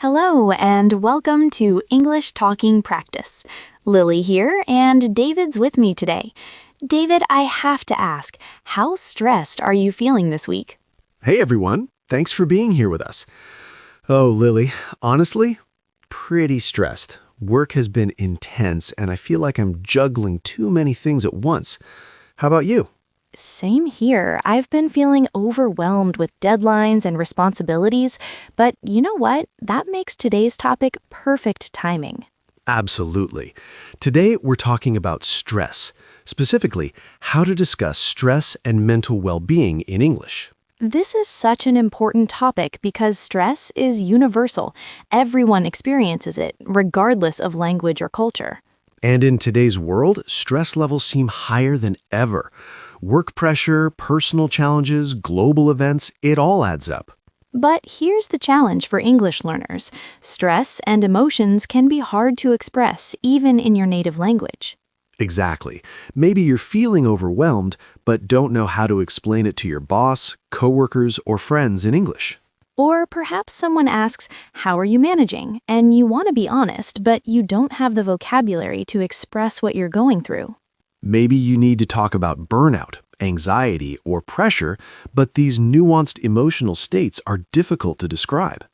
Hello, and welcome to English Talking Practice. Lily here, and David's with me today. David, I have to ask, how stressed are you feeling this week? Hey everyone, thanks for being here with us. Oh, Lily, honestly, pretty stressed. Work has been intense and I feel like I'm juggling too many things at once. How about you? Same here. I've been feeling overwhelmed with deadlines and responsibilities, but you know what? That makes today's topic perfect timing. Absolutely. Today we're talking about stress, specifically how to discuss stress and mental well-being in English. This is such an important topic because stress is universal. Everyone experiences it, regardless of language or culture. And in today's world, stress levels seem higher than ever. Work pressure, personal challenges, global events, it all adds up. But here's the challenge for English learners. Stress and emotions can be hard to express, even in your native language. Exactly. Maybe you're feeling overwhelmed, but don't know how to explain it to your boss, coworkers, or friends in English. Or perhaps someone asks, "How are you managing?" And you want to be honest, but you don't have the vocabulary to express what you're going through. Maybe you need to talk about burnout, anxiety, or pressure, but these nuanced emotional states are difficult to describe.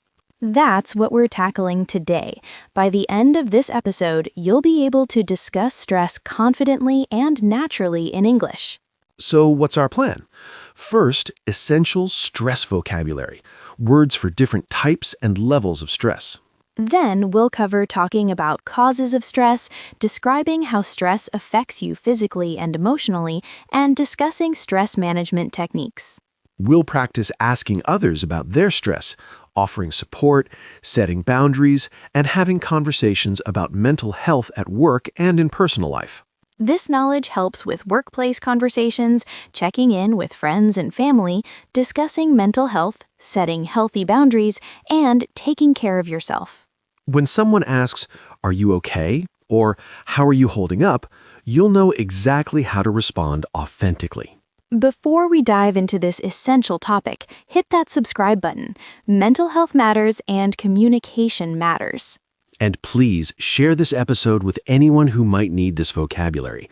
That's what we're tackling today. By the end of this episode, you'll be able to discuss stress confidently and naturally in English. So what's our plan? First, essential stress vocabulary, words for different types and levels of stress. Then we'll cover talking about causes of stress, describing how stress affects you physically and emotionally, and discussing stress management techniques. We'll practice asking others about their stress, offering support, setting boundaries, and having conversations about mental health at work and in personal life. This knowledge helps with workplace conversations, checking in with friends and family, discussing mental health, setting healthy boundaries, and taking care of yourself. When someone asks, "Are you okay?" or "How are you holding up?" you'll know exactly how to respond authentically. Before we dive into this essential topic, hit that subscribe button. Mental health matters and communication matters. And please share this episode with anyone who might need this vocabulary.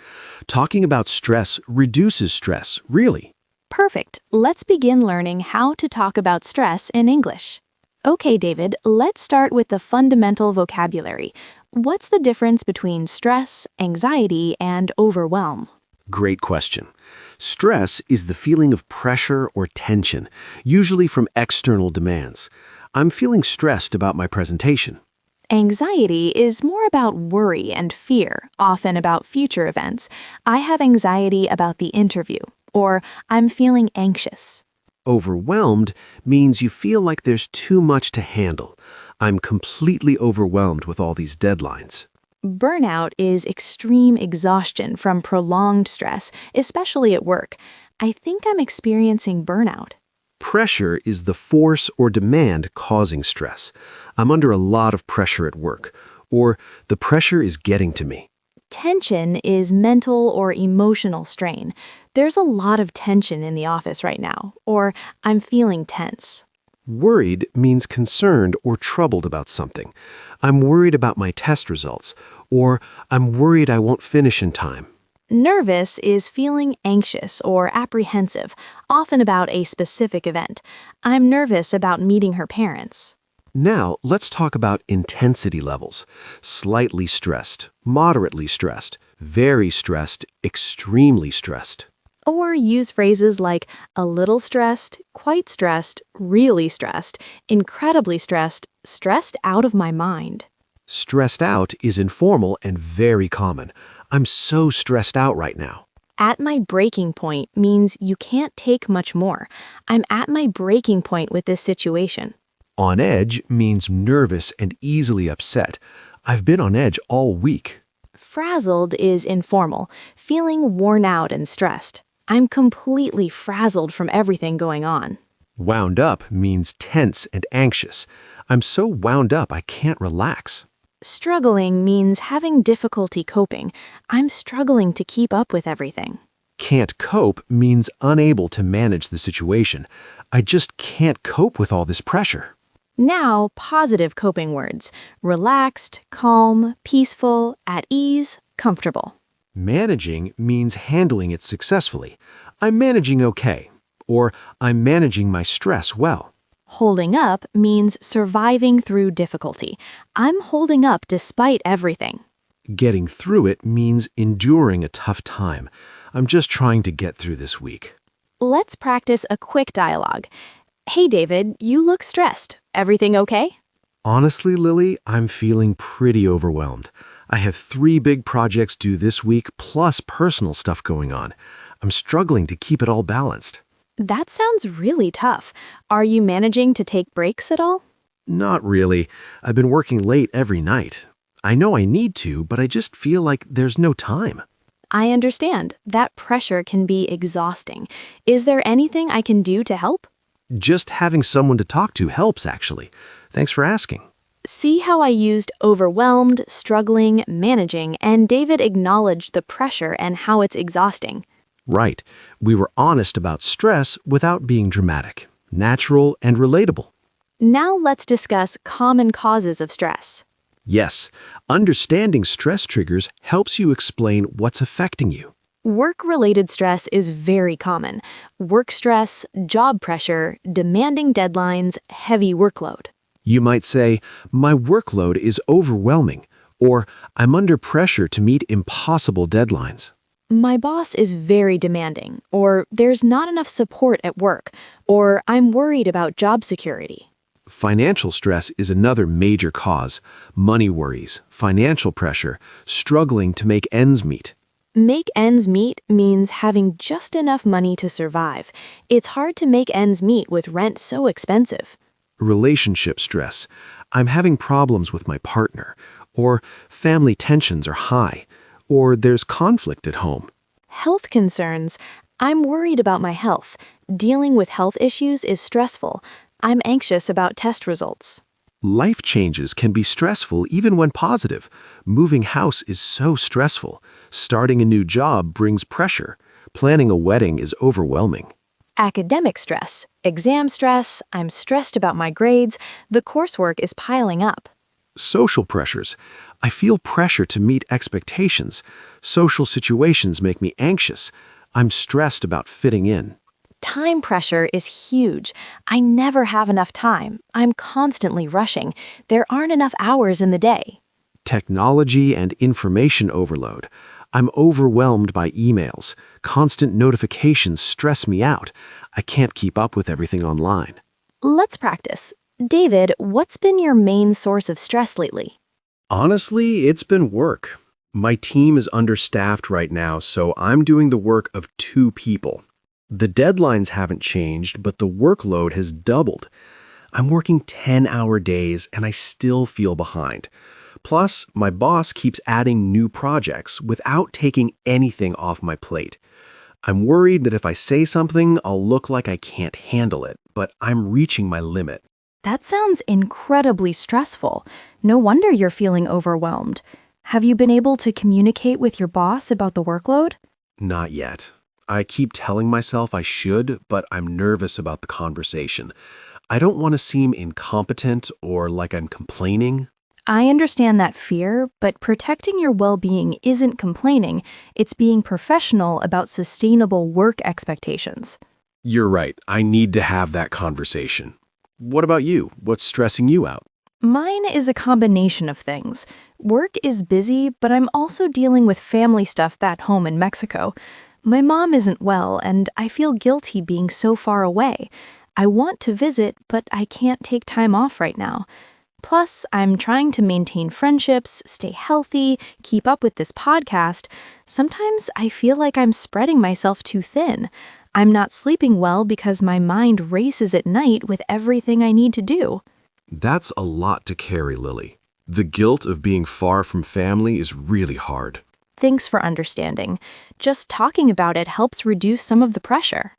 Talking about stress reduces stress, really. Perfect. Let's begin learning how to talk about stress in English. Okay, David, let's start with the fundamental vocabulary. What's the difference between stress, anxiety, and overwhelm? Great question. Stress is the feeling of pressure or tension, usually from external demands. I'm feeling stressed about my presentation. Anxiety is more about worry and fear, often about future events. I have anxiety about the interview, or I'm feeling anxious. Overwhelmed means you feel like there's too much to handle. I'm completely overwhelmed with all these deadlines. Burnout is extreme exhaustion from prolonged stress, especially at work. I think I'm experiencing burnout. Pressure is the force or demand causing stress. I'm under a lot of pressure at work, or the pressure is getting to me. Tension is mental or emotional strain. There's a lot of tension in the office right now, or I'm feeling tense. Worried means concerned or troubled about something. I'm worried about my test results, or I'm worried I won't finish in time. Nervous is feeling anxious or apprehensive, often about a specific event. I'm nervous about meeting her parents. Now, let's talk about intensity levels. Slightly stressed, moderately stressed, very stressed, extremely stressed. Or use phrases like a little stressed, quite stressed, really stressed, incredibly stressed, stressed out of my mind. Stressed out is informal and very common. I'm so stressed out right now. At my breaking point means you can't take much more. I'm at my breaking point with this situation. On edge means nervous and easily upset. I've been on edge all week. Frazzled is informal, feeling worn out and stressed. I'm completely frazzled from everything going on. Wound up means tense and anxious. I'm so wound up I can't relax. Struggling means having difficulty coping. I'm struggling to keep up with everything. Can't cope means unable to manage the situation. I just can't cope with all this pressure. Now, positive coping words: relaxed, calm, peaceful, at ease, comfortable. Managing means handling it successfully. I'm managing okay. Or I'm managing my stress well. Holding up means surviving through difficulty. I'm holding up despite everything. Getting through it means enduring a tough time. I'm just trying to get through this week. Let's practice a quick dialogue. Hey David, you look stressed. Everything okay? Honestly, Lily, I'm feeling pretty overwhelmed. I have 3 big projects due this week, plus personal stuff going on. I'm struggling to keep it all balanced. That sounds really tough. Are you managing to take breaks at all? Not really. I've been working late every night. I know I need to, but I just feel like there's no time. I understand. That pressure can be exhausting. Is there anything I can do to help? Just having someone to talk to helps, actually. Thanks for asking. See how I used overwhelmed, struggling, managing, and David acknowledged the pressure and how it's exhausting. Right. We were honest about stress without being dramatic, natural, and relatable. Now let's discuss common causes of stress. Yes, understanding stress triggers helps you explain what's affecting you. Work-related stress is very common. Work stress, job pressure, demanding deadlines, heavy workload. You might say, my workload is overwhelming, or I'm under pressure to meet impossible deadlines. My boss is very demanding, or there's not enough support at work, or I'm worried about job security. Financial stress is another major cause. Money worries, financial pressure, struggling to make ends meet. Make ends meet means having just enough money to survive. It's hard to make ends meet with rent so expensive. Relationship stress. I'm having problems with my partner, or family tensions are high, or there's conflict at home. Health concerns. I'm worried about my health. Dealing with health issues is stressful. I'm anxious about test results. Life changes can be stressful even when positive. Moving house is so stressful. Starting a new job brings pressure. Planning a wedding is overwhelming. Academic stress. Exam stress. I'm stressed about my grades. The coursework is piling up. Social pressures. I feel pressure to meet expectations. Social situations make me anxious. I'm stressed about fitting in. Time pressure is huge. I never have enough time. I'm constantly rushing. There aren't enough hours in the day. Technology and information overload. I'm overwhelmed by emails. Constant notifications stress me out. I can't keep up with everything online. Let's practice. David, what's been your main source of stress lately? Honestly, it's been work. My team is understaffed right now, so I'm doing the work of 2 people. The deadlines haven't changed, but the workload has doubled. I'm working 10-hour days and I still feel behind. Plus, my boss keeps adding new projects without taking anything off my plate. I'm worried that if I say something, I'll look like I can't handle it, but I'm reaching my limit. That sounds incredibly stressful. No wonder you're feeling overwhelmed. Have you been able to communicate with your boss about the workload? Not yet. I keep telling myself I should, but I'm nervous about the conversation. I don't want to seem incompetent or like I'm complaining. I understand that fear, but protecting your well-being isn't complaining. It's being professional about sustainable work expectations. You're right. I need to have that conversation. What about you? What's stressing you out? Mine is a combination of things. Work is busy, but I'm also dealing with family stuff back home in Mexico. My mom isn't well, and I feel guilty being so far away. I want to visit, but I can't take time off right now. Plus, I'm trying to maintain friendships, stay healthy, keep up with this podcast. Sometimes I feel like I'm spreading myself too thin. I'm not sleeping well because my mind races at night with everything I need to do. That's a lot to carry, Lily. The guilt of being far from family is really hard. Thanks for understanding. Just talking about it helps reduce some of the pressure.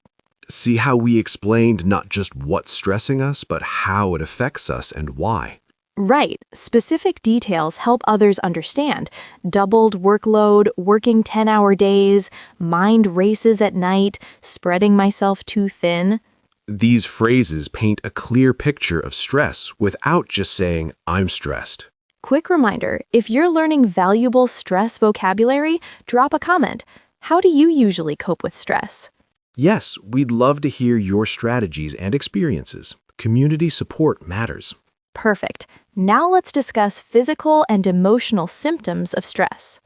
See how we explained not just what's stressing us, but how it affects us and why. Right. Specific details help others understand. Doubled workload, working 10-hour days, mind races at night, spreading myself too thin. These phrases paint a clear picture of stress without just saying, I'm stressed. Quick reminder, if you're learning valuable stress vocabulary, drop a comment. How do you usually cope with stress? Yes, we'd love to hear your strategies and experiences. Community support matters. Perfect. Now let's discuss physical and emotional symptoms of stress.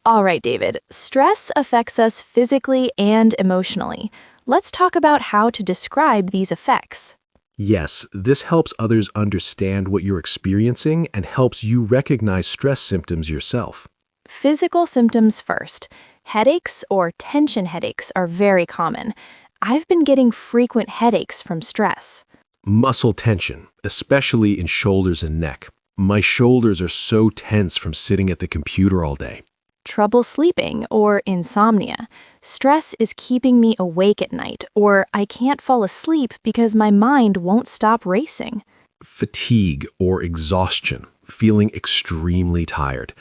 All right, David, stress affects us physically and emotionally. Let's talk about how to describe these effects. Yes, this helps others understand what you're experiencing and helps you recognize stress symptoms yourself. Physical symptoms first. Headaches or tension headaches are very common. I've been getting frequent headaches from stress. Muscle tension, especially in shoulders and neck. My shoulders are so tense from sitting at the computer all day. Trouble sleeping or insomnia. Stress is keeping me awake at night, or I can't fall asleep because my mind won't stop racing. Fatigue or exhaustion, feeling extremely tired.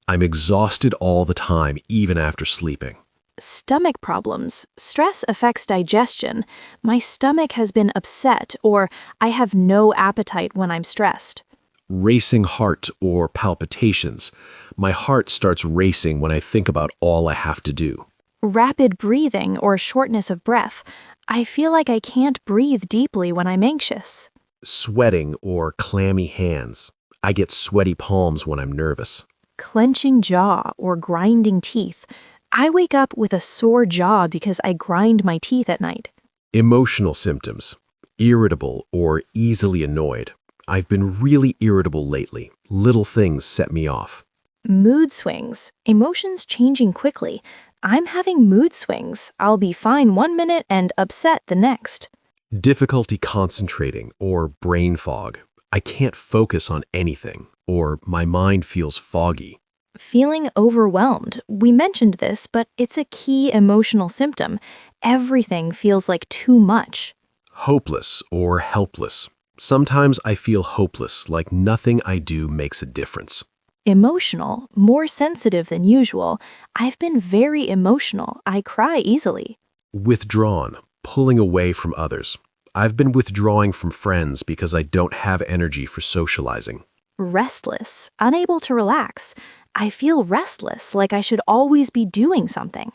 I'm exhausted all the time, even after sleeping. Stomach problems. Stress affects digestion. My stomach has been upset, or I have no appetite when I'm stressed. Racing heart or palpitations. My heart starts racing when I think about all I have to do. Rapid breathing or shortness of breath. I feel like I can't breathe deeply when I'm anxious. Sweating or clammy hands. I get sweaty palms when I'm nervous. Clenching jaw or grinding teeth. I wake up with a sore jaw because I grind my teeth at night. Emotional symptoms. Irritable or easily annoyed. I've been really irritable lately. Little things set me off. Mood swings. Emotions changing quickly. I'm having mood swings. I'll be fine 1 minute and upset the next. Difficulty concentrating or brain fog. I can't focus on anything, or my mind feels foggy. Feeling overwhelmed. We mentioned this, but it's a key emotional symptom. Everything feels like too much. Hopeless or helpless. Sometimes I feel hopeless, like nothing I do makes a difference. Emotional, more sensitive than usual. I've been very emotional. I cry easily. Withdrawn, pulling away from others. I've been withdrawing from friends because I don't have energy for socializing. Restless, unable to relax. I feel restless, like I should always be doing something.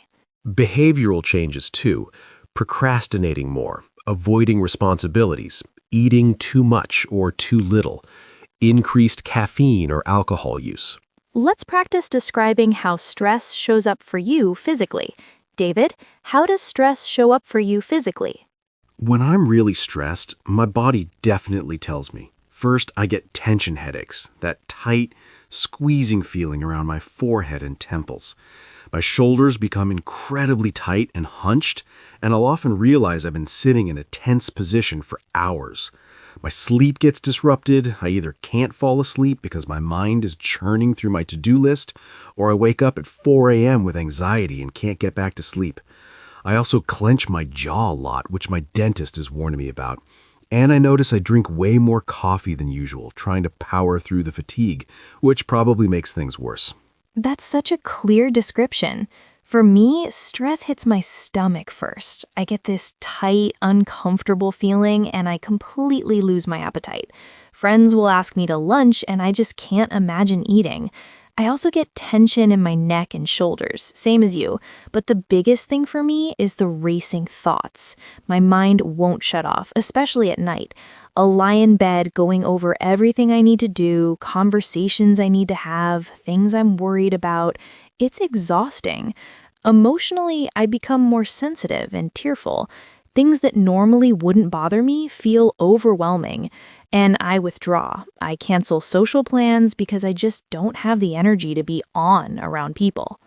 Behavioral changes too. Procrastinating more, avoiding responsibilities, eating too much or too little, increased caffeine or alcohol use. Let's practice describing how stress shows up for you physically. David, how does stress show up for you physically? When I'm really stressed, my body definitely tells me. First, I get tension headaches, that tight, squeezing feeling around my forehead and temples. My shoulders become incredibly tight and hunched, and I'll often realize I've been sitting in a tense position for hours. My sleep gets disrupted. I either can't fall asleep because my mind is churning through my to-do list, or I wake up at 4 a.m. with anxiety and can't get back to sleep. I also clench my jaw a lot, which my dentist has warned me about. And I notice I drink way more coffee than usual, trying to power through the fatigue, which probably makes things worse. That's such a clear description. For me, stress hits my stomach first. I get this tight, uncomfortable feeling, and I completely lose my appetite. Friends will ask me to lunch, and I just can't imagine eating. I also get tension in my neck and shoulders, same as you, but the biggest thing for me is the racing thoughts. My mind won't shut off, especially at night. I'll lie in bed going over everything I need to do, conversations I need to have, things I'm worried about. It's exhausting. Emotionally, I become more sensitive and tearful. Things that normally wouldn't bother me feel overwhelming, and I withdraw. I cancel social plans because I just don't have the energy to be on around people.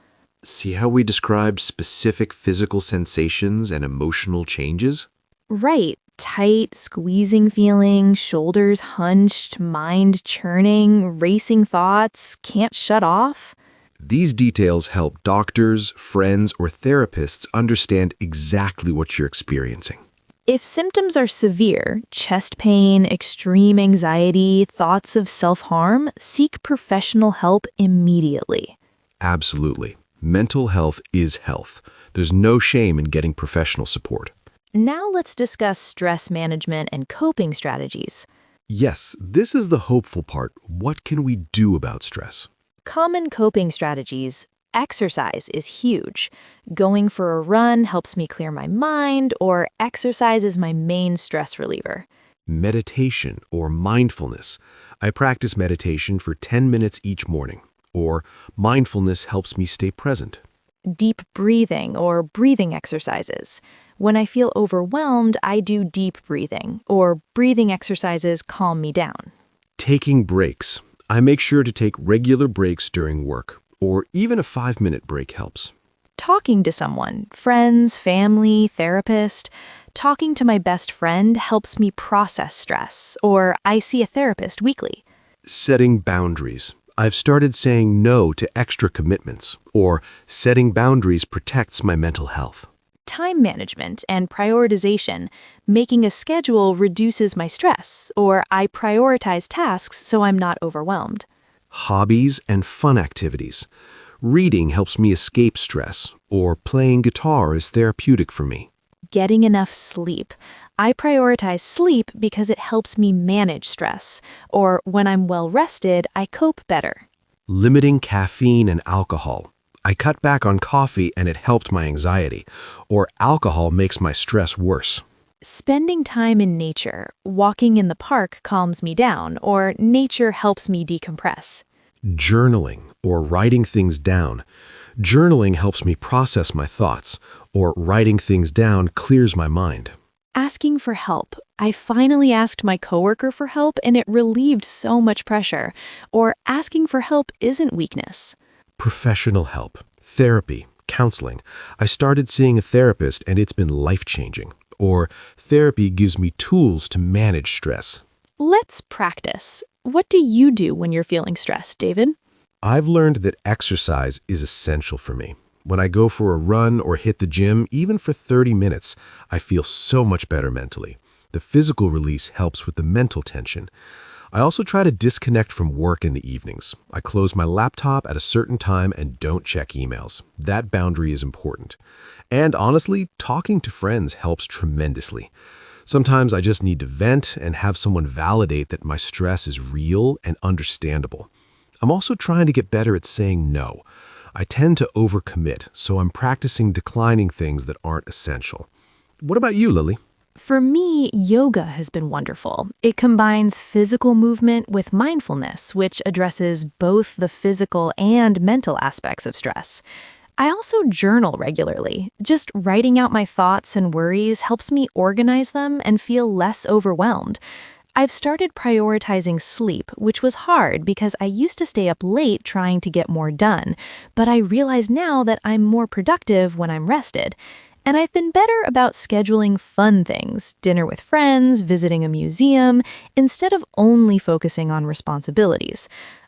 See how we described specific physical sensations and emotional changes? Right. Tight, squeezing feeling, shoulders hunched, mind churning, racing thoughts, can't shut off. These details help doctors, friends, or therapists understand exactly what you're experiencing. If symptoms are severe, chest pain, extreme anxiety, thoughts of self-harm, seek professional help immediately. Absolutely. Mental health is health. There's no shame in getting professional support. Now let's discuss stress management and coping strategies. Yes, this is the hopeful part. What can we do about stress? Common coping strategies. Exercise is huge. Going for a run helps me clear my mind, or exercise is my main stress reliever. Meditation or mindfulness. I practice meditation for 10 minutes each morning. Or mindfulness helps me stay present. Deep breathing or breathing exercises. When I feel overwhelmed, I do deep breathing, or breathing exercises calm me down. Taking breaks. I make sure to take regular breaks during work, or even a 5-minute break helps. Talking to someone, friends, family, therapist. Talking to my best friend helps me process stress, or I see a therapist weekly. Setting boundaries. I've started saying no to extra commitments, or setting boundaries protects my mental health. Time management and prioritization. Making a schedule reduces my stress, or I prioritize tasks so I'm not overwhelmed. Hobbies and fun activities. Reading helps me escape stress, or playing guitar is therapeutic for me. Getting enough sleep. I prioritize sleep because it helps me manage stress, or when I'm well rested, I cope better. Limiting caffeine and alcohol. I cut back on coffee and it helped my anxiety, or alcohol makes my stress worse. Spending time in nature, walking in the park calms me down, or nature helps me decompress. Journaling or writing things down. Journaling helps me process my thoughts, or writing things down clears my mind. Asking for help. I finally asked my coworker for help and it relieved so much pressure. Or asking for help isn't weakness. Professional help, therapy, counseling. I started seeing a therapist and it's been life-changing. Or therapy gives me tools to manage stress. Let's practice. What do you do when you're feeling stressed, David? I've learned that exercise is essential for me. When I go for a run or hit the gym, even for 30 minutes, I feel so much better mentally. The physical release helps with the mental tension. I also try to disconnect from work in the evenings. I close my laptop at a certain time and don't check emails. That boundary is important. And honestly, talking to friends helps tremendously. Sometimes I just need to vent and have someone validate that my stress is real and understandable. I'm also trying to get better at saying no. I tend to overcommit, so I'm practicing declining things that aren't essential. What about you, Lily? For me, yoga has been wonderful. It combines physical movement with mindfulness, which addresses both the physical and mental aspects of stress. I also journal regularly. Just writing out my thoughts and worries helps me organize them and feel less overwhelmed. I've started prioritizing sleep, which was hard because I used to stay up late trying to get more done, but I realize now that I'm more productive when I'm rested. And I've been better about scheduling fun things, dinner with friends, visiting a museum, instead of only focusing on responsibilities.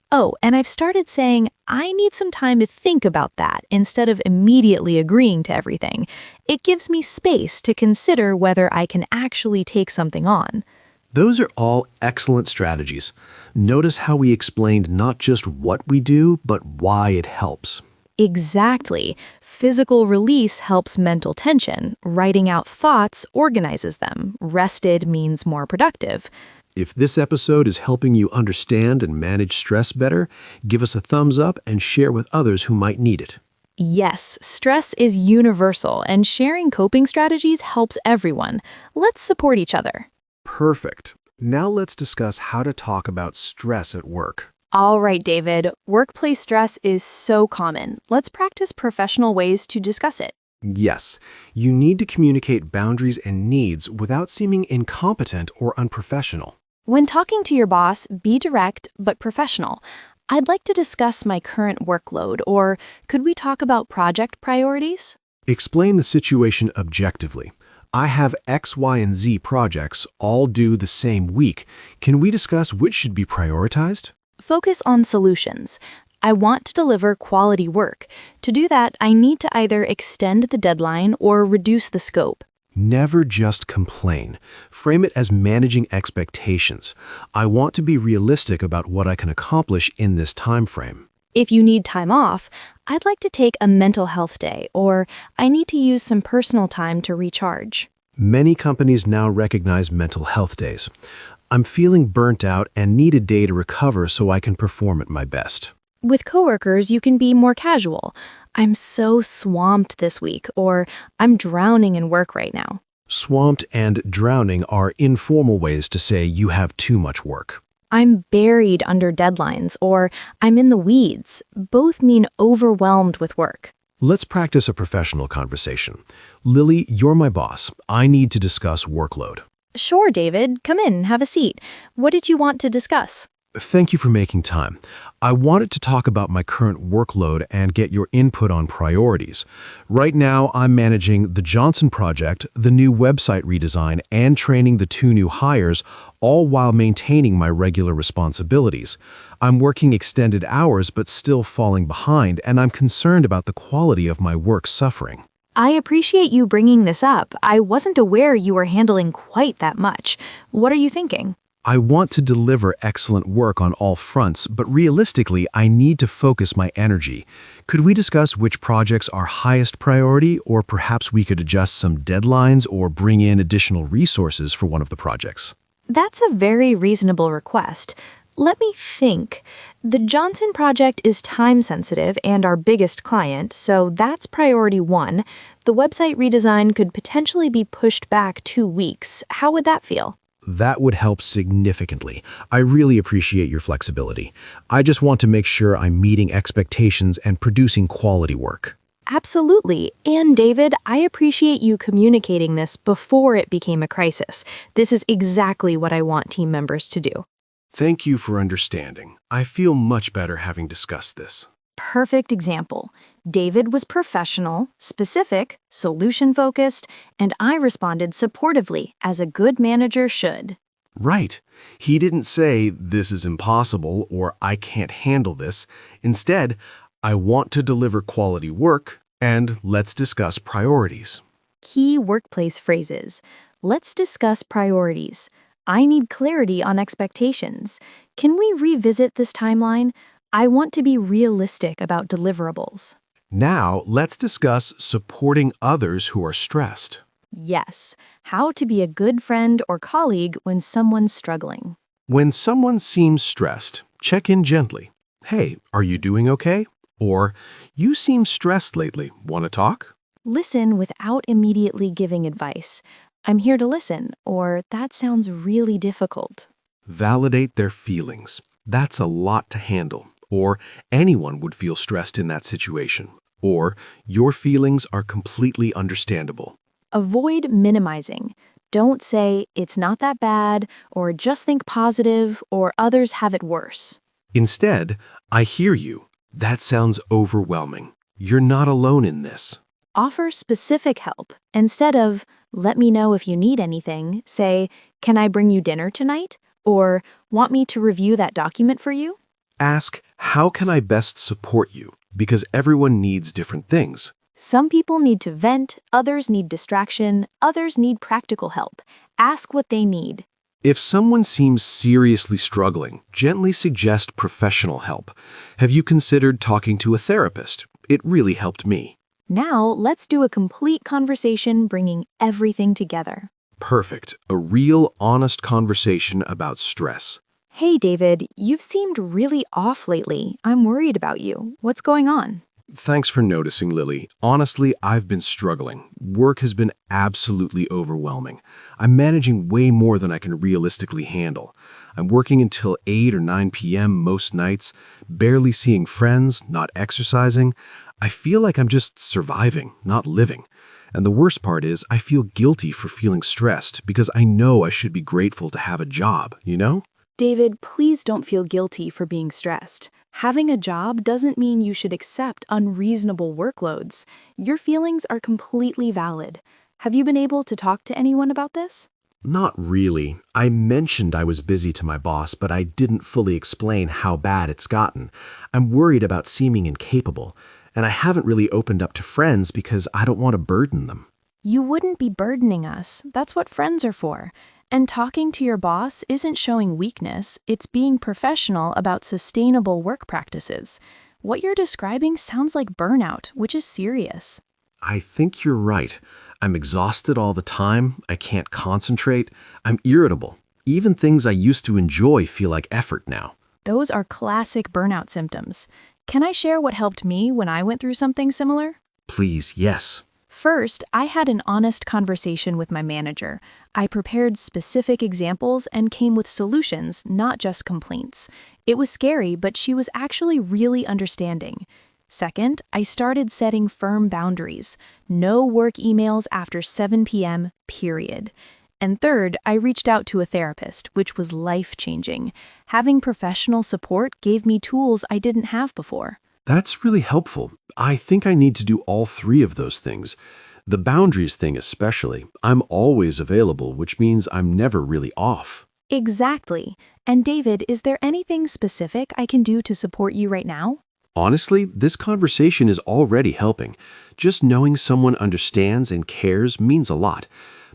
Oh, and I've started saying, I need some time to think about that instead of immediately agreeing to everything. It gives me space to consider whether I can actually take something on. Those are all excellent strategies. Notice how we explained not just what we do, but why it helps. Exactly. Physical release helps mental tension. Writing out thoughts organizes them. Rested means more productive. If this episode is helping you understand and manage stress better, give us a thumbs up and share with others who might need it. Yes, stress is universal, and sharing coping strategies helps everyone. Let's support each other. Perfect. Now let's discuss how to talk about stress at work. All right, David. Workplace stress is so common. Let's practice professional ways to discuss it. Yes, you need to communicate boundaries and needs without seeming incompetent or unprofessional. When talking to your boss, be direct but professional. I'd like to discuss my current workload, or could we talk about project priorities? Explain the situation objectively. I have X, Y, and Z projects all due the same week. Can we discuss which should be prioritized? Focus on solutions. I want to deliver quality work. To do that, I need to either extend the deadline or reduce the scope. Never just complain. Frame it as managing expectations. I want to be realistic about what I can accomplish in this time frame. If you need time off, I'd like to take a mental health day, or I need to use some personal time to recharge. Many companies now recognize mental health days. I'm feeling burnt out and need a day to recover so I can perform at my best. With coworkers, you can be more casual. I'm so swamped this week, or I'm drowning in work right now. Swamped and drowning are informal ways to say you have too much work. I'm buried under deadlines, or I'm in the weeds. Both mean overwhelmed with work. Let's practice a professional conversation. Lily, you're my boss. I need to discuss workload. Sure, David. Come in, have a seat. What did you want to discuss? Thank you for making time. I wanted to talk about my current workload and get your input on priorities. Right now, I'm managing the Johnson project, the new website redesign, and training the 2 new hires, all while maintaining my regular responsibilities. I'm working extended hours but still falling behind, and I'm concerned about the quality of my work suffering. I appreciate you bringing this up. I wasn't aware you were handling quite that much. What are you thinking? I want to deliver excellent work on all fronts, but realistically, I need to focus my energy. Could we discuss which projects are highest priority, or perhaps we could adjust some deadlines or bring in additional resources for one of the projects? That's a very reasonable request. Let me think. The Johnson project is time-sensitive and our biggest client, so that's priority 1. The website redesign could potentially be pushed back 2 weeks. How would that feel? That would help significantly. I really appreciate your flexibility. I just want to make sure I'm meeting expectations and producing quality work. Absolutely. And David, I appreciate you communicating this before it became a crisis. This is exactly what I want team members to do. Thank you for understanding. I feel much better having discussed this. Perfect example. David was professional, specific, solution-focused, and I responded supportively, as a good manager should. Right. He didn't say, "This is impossible," or "I can't handle this." Instead, "I want to deliver quality work," and "let's discuss priorities." Key workplace phrases. Let's discuss priorities. I need clarity on expectations. Can we revisit this timeline? I want to be realistic about deliverables. Now, let's discuss supporting others who are stressed. Yes, how to be a good friend or colleague when someone's struggling. When someone seems stressed, check in gently. "Hey, are you doing okay?" Or, "You seem stressed lately. Want to talk?" Listen without immediately giving advice. I'm here to listen, or that sounds really difficult. Validate their feelings. That's a lot to handle. Or, anyone would feel stressed in that situation. Or, your feelings are completely understandable. Avoid minimizing. Don't say, it's not that bad, or just think positive, or others have it worse. Instead, "I hear you. That sounds overwhelming. You're not alone in this." Offer specific help. Instead of, let me know if you need anything, say, can I bring you dinner tonight? Or, want me to review that document for you? Ask, "How can I best support you?" Because everyone needs different things. Some people need to vent, others need distraction, others need practical help. Ask what they need. If someone seems seriously struggling, gently suggest professional help. Have you considered talking to a therapist? It really helped me. Now, let's do a complete conversation bringing everything together. Perfect. A real, honest conversation about stress. Hey, David, you've seemed really off lately. I'm worried about you. What's going on? Thanks for noticing, Lily. Honestly, I've been struggling. Work has been absolutely overwhelming. I'm managing way more than I can realistically handle. I'm working until 8 or 9 p.m. most nights, barely seeing friends, not exercising. I feel like I'm just surviving, not living. And the worst part is, I feel guilty for feeling stressed because I know I should be grateful to have a job, you know? David, please don't feel guilty for being stressed. Having a job doesn't mean you should accept unreasonable workloads. Your feelings are completely valid. Have you been able to talk to anyone about this? Not really. I mentioned I was busy to my boss, but I didn't fully explain how bad it's gotten. I'm worried about seeming incapable, and I haven't really opened up to friends because I don't want to burden them. You wouldn't be burdening us. That's what friends are for. And talking to your boss isn't showing weakness, it's being professional about sustainable work practices. What you're describing sounds like burnout, which is serious. I think you're right. I'm exhausted all the time. I can't concentrate. I'm irritable. Even things I used to enjoy feel like effort now. Those are classic burnout symptoms. Can I share what helped me when I went through something similar? Please, yes. First, I had an honest conversation with my manager. I prepared specific examples and came with solutions, not just complaints. It was scary, but she was actually really understanding. Second, I started setting firm boundaries. No work emails after 7 p.m., period. And third, I reached out to a therapist, which was life-changing. Having professional support gave me tools I didn't have before. That's really helpful. I think I need to do all three of those things. The boundaries thing especially. I'm always available, which means I'm never really off. Exactly. And David, is there anything specific I can do to support you right now? Honestly, this conversation is already helping. Just knowing someone understands and cares means a lot.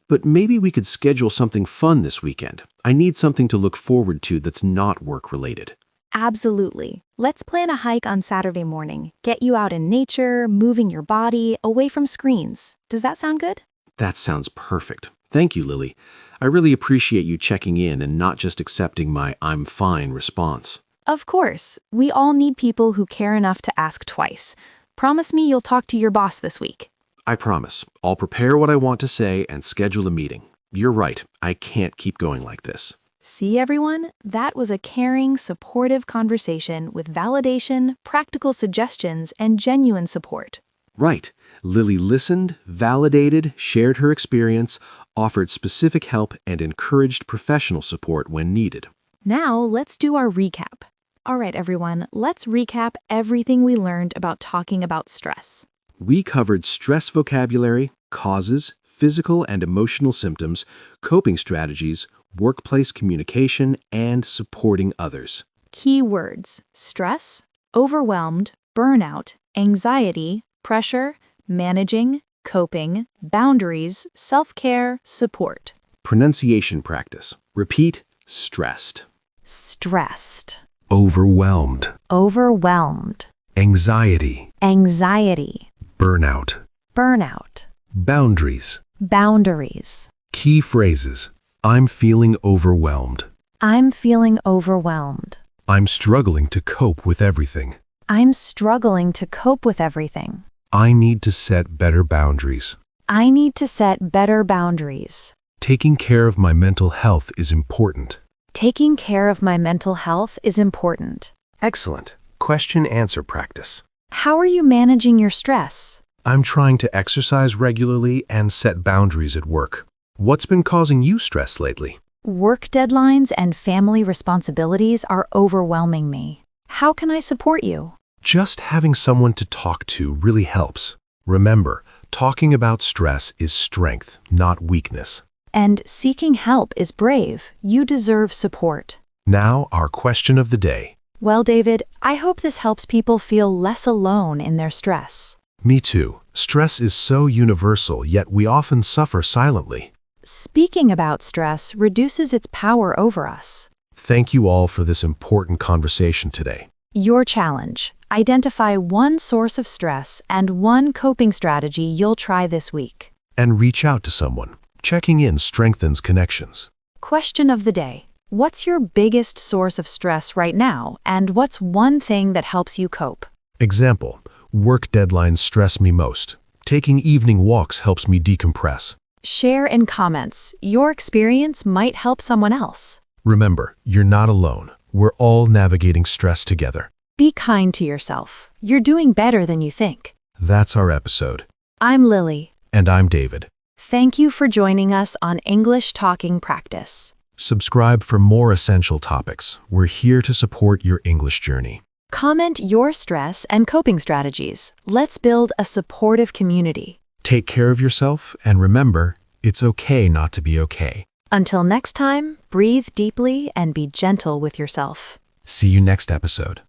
But maybe we could schedule something fun this weekend. I need something to look forward to that's not work-related. Absolutely. Let's plan a hike on Saturday morning. Get you out in nature, moving your body, away from screens. Does that sound good? That sounds perfect. Thank you, Lily. I really appreciate you checking in and not just accepting my "I'm fine" response. Of course. We all need people who care enough to ask twice. Promise me you'll talk to your boss this week. I promise. I'll prepare what I want to say and schedule a meeting. You're right. I can't keep going like this. See, everyone? That was a caring, supportive conversation with validation, practical suggestions, and genuine support. Right. Lily listened, validated, shared her experience, offered specific help, and encouraged professional support when needed. Now, let's do our recap. All right, everyone, let's recap everything we learned about talking about stress. We covered stress vocabulary, causes, physical and emotional symptoms, coping strategies, workplace communication, and supporting others. Key words: stress, overwhelmed, burnout, anxiety, pressure, managing, coping, boundaries, self-care, support. Pronunciation practice. Repeat: stressed, Stressed, overwhelmed, overwhelmed, anxiety, anxiety, burnout, burnout, boundaries. boundaries. Key phrases. I'm feeling overwhelmed. I'm feeling overwhelmed. I'm struggling to cope with everything. I'm struggling to cope with everything. I need to set better boundaries. I need to set better boundaries. Taking care of my mental health is important. Taking care of my mental health is important. Excellent. Question-answer practice. How are you managing your stress? I'm trying to exercise regularly and set boundaries at work. What's been causing you stress lately? Work deadlines and family responsibilities are overwhelming me. How can I support you? Just having someone to talk to really helps. Remember, talking about stress is strength, not weakness. And seeking help is brave. You deserve support. Now, our question of the day. Well, David, I hope this helps people feel less alone in their stress. Me too. Stress is so universal, yet we often suffer silently. Speaking about stress reduces its power over us. Thank you all for this important conversation today. Your challenge: identify one source of stress and one coping strategy you'll try this week. And reach out to someone. Checking in strengthens connections. Question of the day: what's your biggest source of stress right now, and what's one thing that helps you cope? Example: work deadlines stress me most. Taking evening walks helps me decompress. Share in comments. Your experience might help someone else. Remember, you're not alone. We're all navigating stress together. Be kind to yourself. You're doing better than you think. That's our episode. I'm Lily. And I'm David. Thank you for joining us on English Talking Practice. Subscribe for more essential topics. We're here to support your English journey. Comment your stress and coping strategies. Let's build a supportive community. Take care of yourself, and remember, it's okay not to be okay. Until next time, breathe deeply and be gentle with yourself. See you next episode.